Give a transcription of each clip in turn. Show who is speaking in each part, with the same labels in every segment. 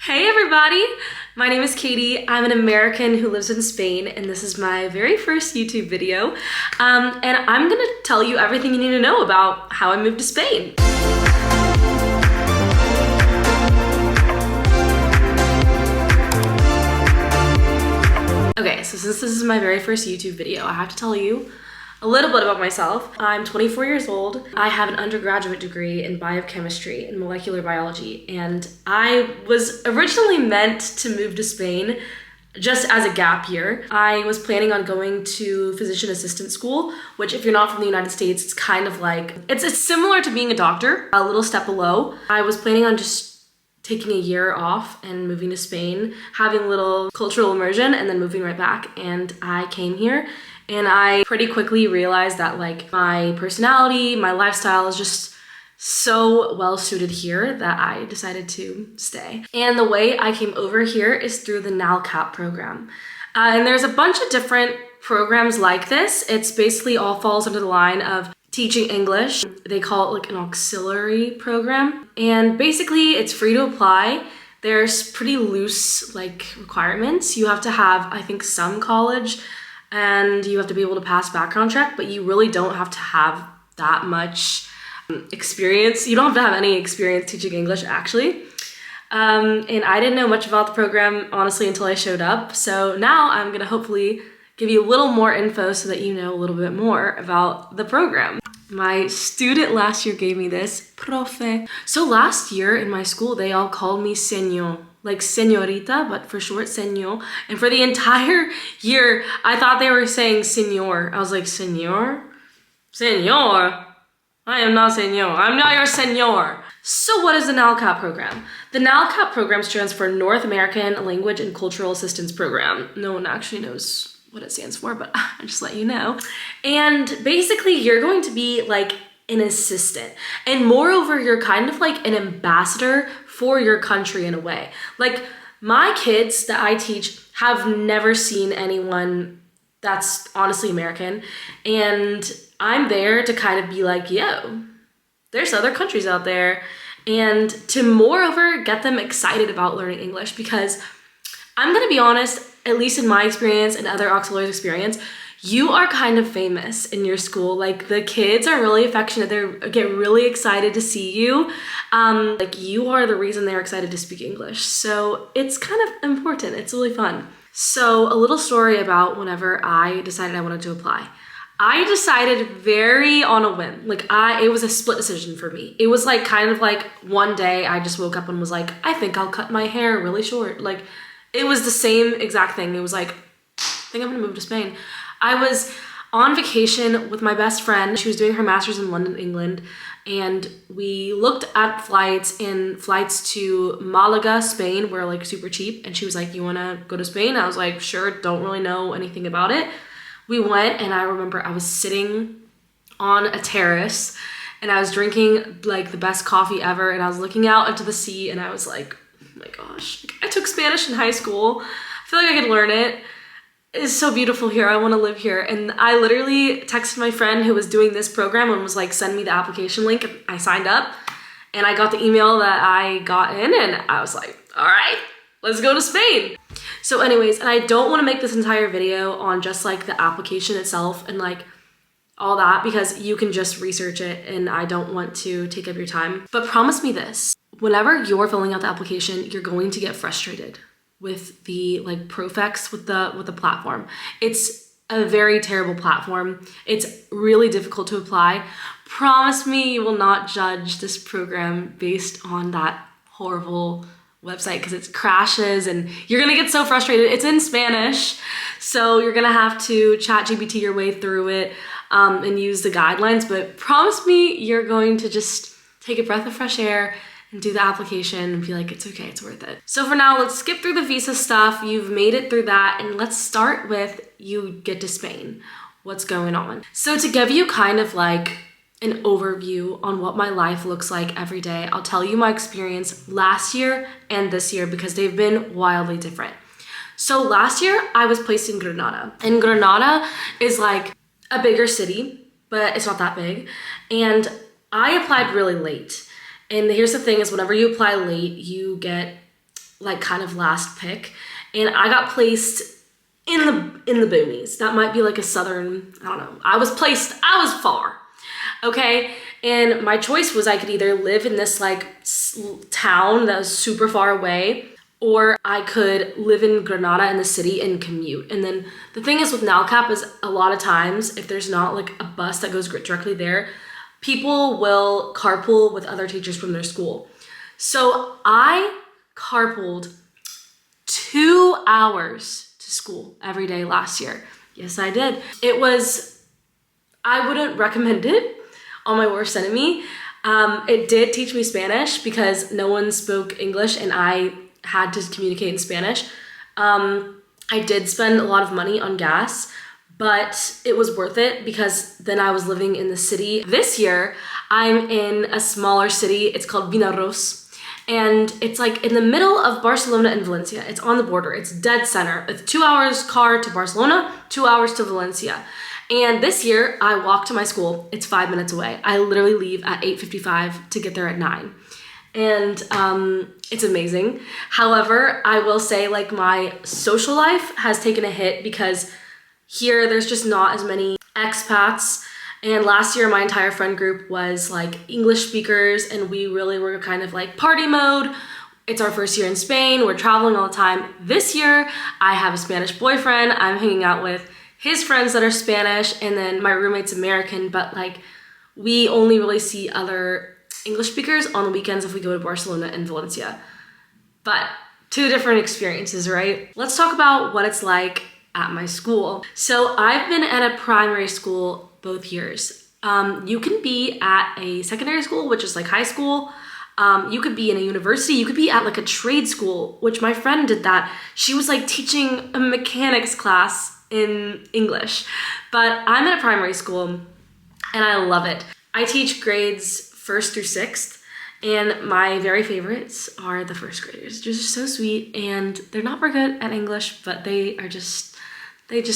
Speaker 1: Hey everybody! My name is Katie. I'm an American who lives in Spain, and this is my very first YouTube video. And I'm gonna tell you everything you need to know about how I moved to Spain. Okay, so since this is my very first YouTube video, I have to tell you a little bit about myself. I'm 24 years old. I have an undergraduate degree in biochemistry and molecular biology, and I was originally meant to move to Spain just as a gap year. I was planning on going to physician assistant school, which if you're not from the United States, it's kind of like, it's similar to being a doctor, a little step below. I was planning on just taking a year off and moving to Spain, having a little cultural immersion, and then moving right back. And I came here. And I pretty quickly realized that like my personality, my lifestyle is just so well suited here that I decided to stay. And the way I came over here is through the NALCAP program. And there's a bunch of different programs like this. It's basically all falls under the line of teaching English. They call it like an auxiliary program. And basically it's free to apply. There's pretty loose like requirements. You have to have, I think, some college, and you have to be able to pass background check, but you really don't have to have that much experience. You don't have to have any experience teaching English, actually. And I didn't know much about the program, honestly, until I showed up. So now I'm gonna hopefully give you a little more info so that you know a little bit more about the program. My student last year gave me this, profe. So last year in my school, they all called me señor. Like señorita, but for short, señor. And for the entire year, I thought they were saying señor. I was like, señor? Señor? I am not señor. I'm not your señor. So what is the NALCAP program? The NALCAP program stands for North American Language and Cultural Assistance Program. No one actually knows what it stands for, but I just let you know. And basically, you're going to be like an assistant. And moreover, you're kind of like an ambassador for your country in a way. Like my kids that I teach have never seen anyone that's honestly American. And I'm there to kind of be like, yo, there's other countries out there. And to moreover get them excited about learning English, because I'm gonna be honest, at least in my experience and other auxiliaries' experience, you are kind of famous in your school. Like the kids are really affectionate. They get really excited to see you. Like you are the reason they're excited to speak English. So it's kind of important. It's really fun. So a little story about whenever I decided I wanted to apply. I decided very on a whim. Like it was a split decision for me. It was like kind of like one day I just woke up and was like, I think I'll cut my hair really short. Like it was the same exact thing. It was like, I think I'm gonna move to Spain. I was on vacation with my best friend. She was doing her master's in London, England, and we looked at flights, and flights to Malaga, Spain were like super cheap, and she was like, you wanna go to Spain? I was like, sure, don't really know anything about it. We went, and I remember I was sitting on a terrace, and I was drinking like the best coffee ever, and I was looking out into the sea, and I was like, oh my gosh, I took Spanish in high school. I feel like I could learn it. It's so beautiful here. I want to live here. And I literally texted my friend who was doing this program and was like, send me the application link. I signed up and I got the email that I got in, and I was like, all right, let's go to Spain. So anyways, and I don't want to make this entire video on just like the application itself and like all that, because you can just research it and I don't want to take up your time. But promise me this, whenever you're filling out the application, you're going to get frustrated with the like prefix with the platform. It's a very terrible platform. It's really difficult to apply. Promise me you will not judge this program based on that horrible website, because it crashes and you're gonna get so frustrated. It's in Spanish, so you're gonna have to ChatGPT your way through it and use the guidelines, but promise me you're going to just take a breath of fresh air and do the application and be like, it's okay, it's worth it. So for now, let's skip through the visa stuff. You've made it through that, and let's start with you get to Spain. What's going on? So to give you kind of like an overview on what my life looks like every day, I'll tell you my experience last year and this year, because they've been wildly different. So last year I was placed in Granada, and Granada is like a bigger city, but it's not that big. And I applied really late. And here's the thing is, whenever you apply late, you get like kind of last pick, and I got placed in the boonies. That might be like a southern, I don't know. I was far, okay? And my choice was I could either live in this like town that was super far away, or I could live in Granada in the city and commute. And then the thing is with NALCAP is a lot of times, if there's not like a bus that goes directly there, people will carpool with other teachers from their school. So I carpooled 2 hours to school every day last year. Yes, I did. I wouldn't recommend it on my worst enemy. It did teach me Spanish because no one spoke English and I had to communicate in Spanish. I did spend a lot of money on gas, but it was worth it because then I was living in the city. This year, I'm in a smaller city. It's called Vinaròs. And it's like in the middle of Barcelona and Valencia. It's on the border. It's dead center. It's 2 hours car to Barcelona, 2 hours to Valencia. And this year, I walk to my school. It's 5 minutes away. I literally leave at 8:55 to get there at 9. And it's amazing. However, I will say like my social life has taken a hit because here there's just not as many expats. And last year my entire friend group was like English speakers and we really were kind of like party mode. It's our first year in Spain. We're traveling all the time. This year I have a Spanish boyfriend. I'm hanging out with his friends that are Spanish, and then my roommate's American, but like we only really see other English speakers on the weekends if we go to Barcelona and Valencia. But two different experiences, right? Let's talk about what it's like at my school. So I've been at a primary school both years. You can be at a secondary school, which is like high school. You could be in a university. You could be at like a trade school, which my friend did that. She was like teaching a mechanics class in English. But I'm at a primary school and I love it. I teach grades 1st through 6th, and my very favorites are the first graders. They're just so sweet, and they're not very good at English, but they just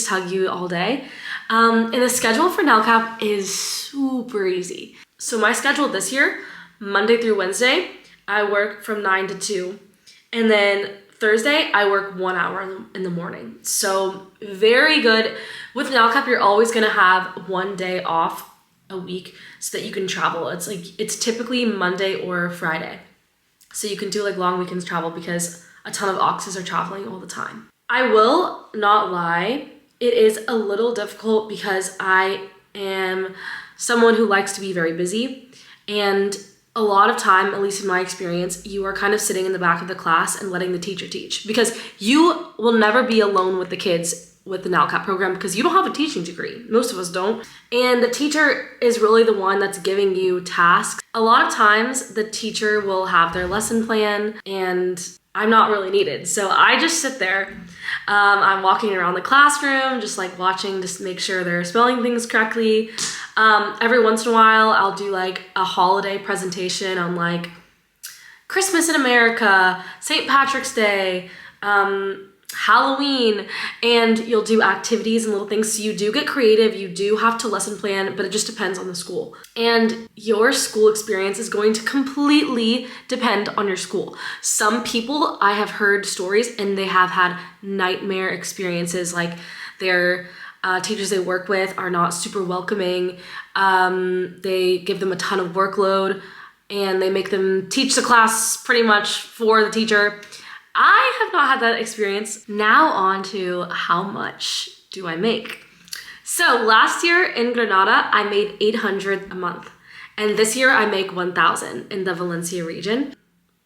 Speaker 1: hug you all day. And the schedule for NALCAP is super easy. So my schedule this year, Monday through Wednesday, I work from 9 to 2, and then Thursday, I work 1 hour in the morning. So very good. With NALCAP, you're always gonna have one day off a week so that you can travel. It's typically Monday or Friday. So you can do like long weekends travel because a ton of Oxes are traveling all the time. I will not lie, it is a little difficult because I am someone who likes to be very busy, and a lot of time, at least in my experience, you are kind of sitting in the back of the class and letting the teacher teach because you will never be alone with the kids with the NALCAP program because you don't have a teaching degree. Most of us don't. And the teacher is really the one that's giving you tasks. A lot of times the teacher will have their lesson plan and I'm not really needed. So I just sit there. I'm walking around the classroom, just like watching, just make sure they're spelling things correctly. Every once in a while, I'll do like a holiday presentation on like Christmas in America, St. Patrick's Day, Halloween, and you'll do activities and little things. So you do get creative, you do have to lesson plan, but it just depends on the school. And your school experience is going to completely depend on your school. Some people, I have heard stories and they have had nightmare experiences, like their teachers they work with are not super welcoming. They give them a ton of workload and they make them teach the class pretty much for the teacher. I have not had that experience. Now on to how much do I make? So last year in Granada, I made 800 a month. And this year I make 1,000 in the Valencia region.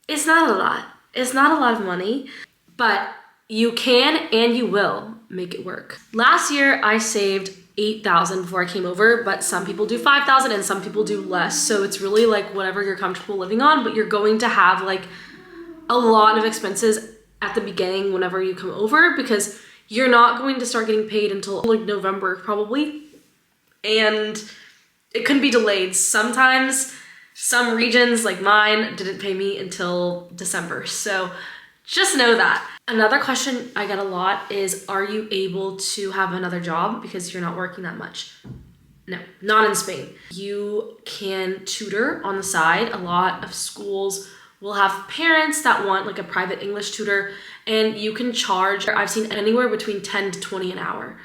Speaker 1: It's not a lot. It's not a lot of money, but you can and you will make it work. Last year I saved 8,000 before I came over, but some people do 5,000 and some people do less. So it's really like whatever you're comfortable living on, but you're going to have like a lot of expenses at the beginning whenever you come over because you're not going to start getting paid until like November probably, and it can be delayed. Sometimes some regions like mine didn't pay me until December, so just know that. Another question I get a lot is, are you able to have another job because you're not working that much? No, not in Spain. You can tutor on the side. A lot of schools will have parents that want like a private English tutor, and you can charge, I've seen anywhere between 10 to 20 an hour.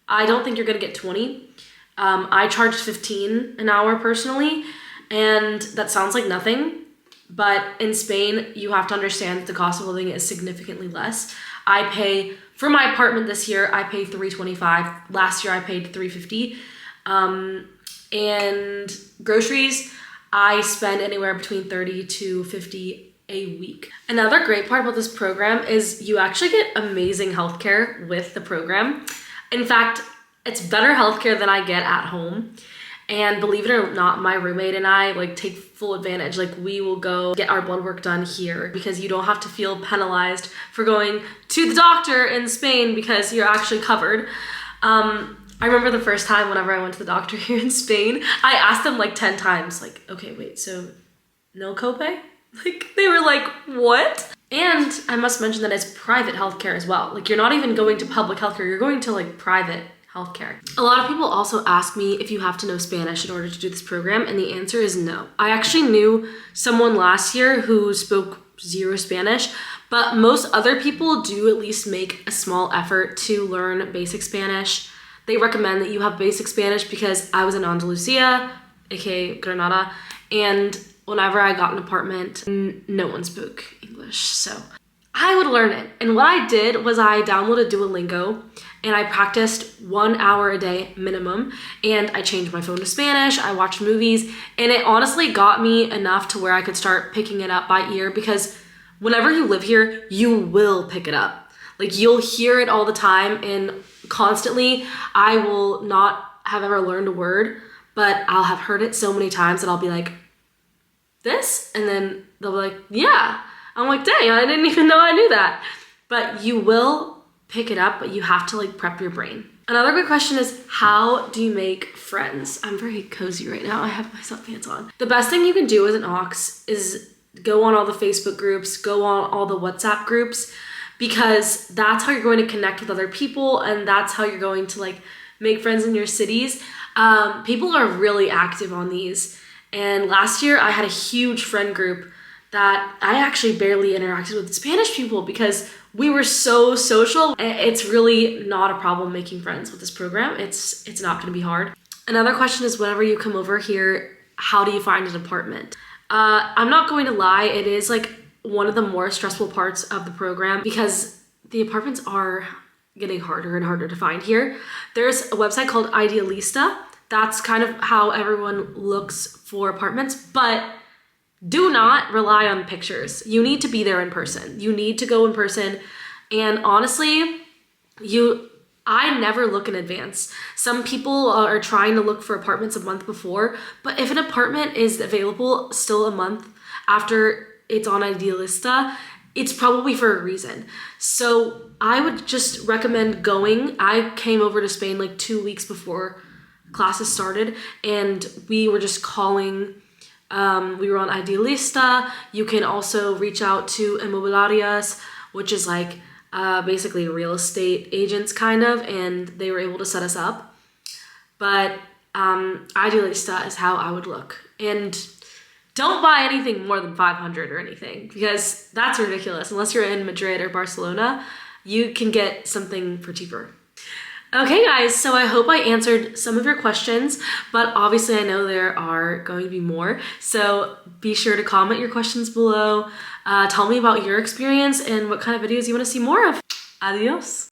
Speaker 1: I don't think you're gonna get 20. I charged 15 an hour personally, and that sounds like nothing, but in Spain, you have to understand that the cost of living is significantly less. I pay, for my apartment this year, I paid $325. Last year I paid $350. And groceries, I spend anywhere between $30 to $50 a week. Another great part about this program is you actually get amazing healthcare with the program. In fact, it's better healthcare than I get at home. And believe it or not, my roommate and I like take full advantage. Like we will go get our blood work done here because you don't have to feel penalized for going to the doctor in Spain because you're actually covered. I remember the first time whenever I went to the doctor here in Spain, I asked them like 10 times, like, okay, wait, so no copay? Like they were like, what? And I must mention that it's private healthcare as well. Like you're not even going to public healthcare, you're going to like private healthcare. A lot of people also ask me if you have to know Spanish in order to do this program, and the answer is no. I actually knew someone last year who spoke zero Spanish, but most other people do at least make a small effort to learn basic Spanish. They recommend that you have basic Spanish because I was in Andalusia, aka Granada, and whenever I got an apartment, no one spoke English, so I would learn it. And what I did was I downloaded Duolingo and I practiced 1 hour a day minimum, and I changed my phone to Spanish, I watched movies, and it honestly got me enough to where I could start picking it up by ear, because whenever you live here, you will pick it up. Like you'll hear it all the time, and constantly. I will not have ever learned a word, but I'll have heard it so many times that I'll be like, this? And then they'll be like, yeah. I'm like, dang, I didn't even know I knew that. But you will pick it up, but you have to like prep your brain. Another good question is, how do you make friends? I'm very cozy right now. I have my sweatpants on. The best thing you can do as an Ox is go on all the Facebook groups, go on all the WhatsApp groups, because that's how you're going to connect with other people, and that's how you're going to like make friends in your cities. People are really active on these. And last year I had a huge friend group that I actually barely interacted with Spanish people because we were so social. It's really not a problem making friends with this program. It's not gonna be hard. Another question is, whenever you come over here, how do you find an apartment? I'm not going to lie, it is like one of the more stressful parts of the program because the apartments are getting harder and harder to find here. There's a website called Idealista. That's kind of how everyone looks for apartments, but do not rely on pictures. You need to be there in person. You need to go in person. And honestly, I never look in advance. Some people are trying to look for apartments a month before, but if an apartment is available still a month after it's on Idealista, it's probably for a reason. So I would just recommend going. I came over to Spain like 2 weeks before classes started, and we were just calling. We were on Idealista. You can also reach out to Inmobiliarias, which is like basically real estate agents kind of, and they were able to set us up. But Idealista is how I would look. And don't buy anything more than 500 or anything, because that's ridiculous. Unless you're in Madrid or Barcelona, you can get something for cheaper. Okay guys, so I hope I answered some of your questions, but obviously I know there are going to be more. So be sure to comment your questions below. Tell me about your experience and what kind of videos you want to see more of. Adios.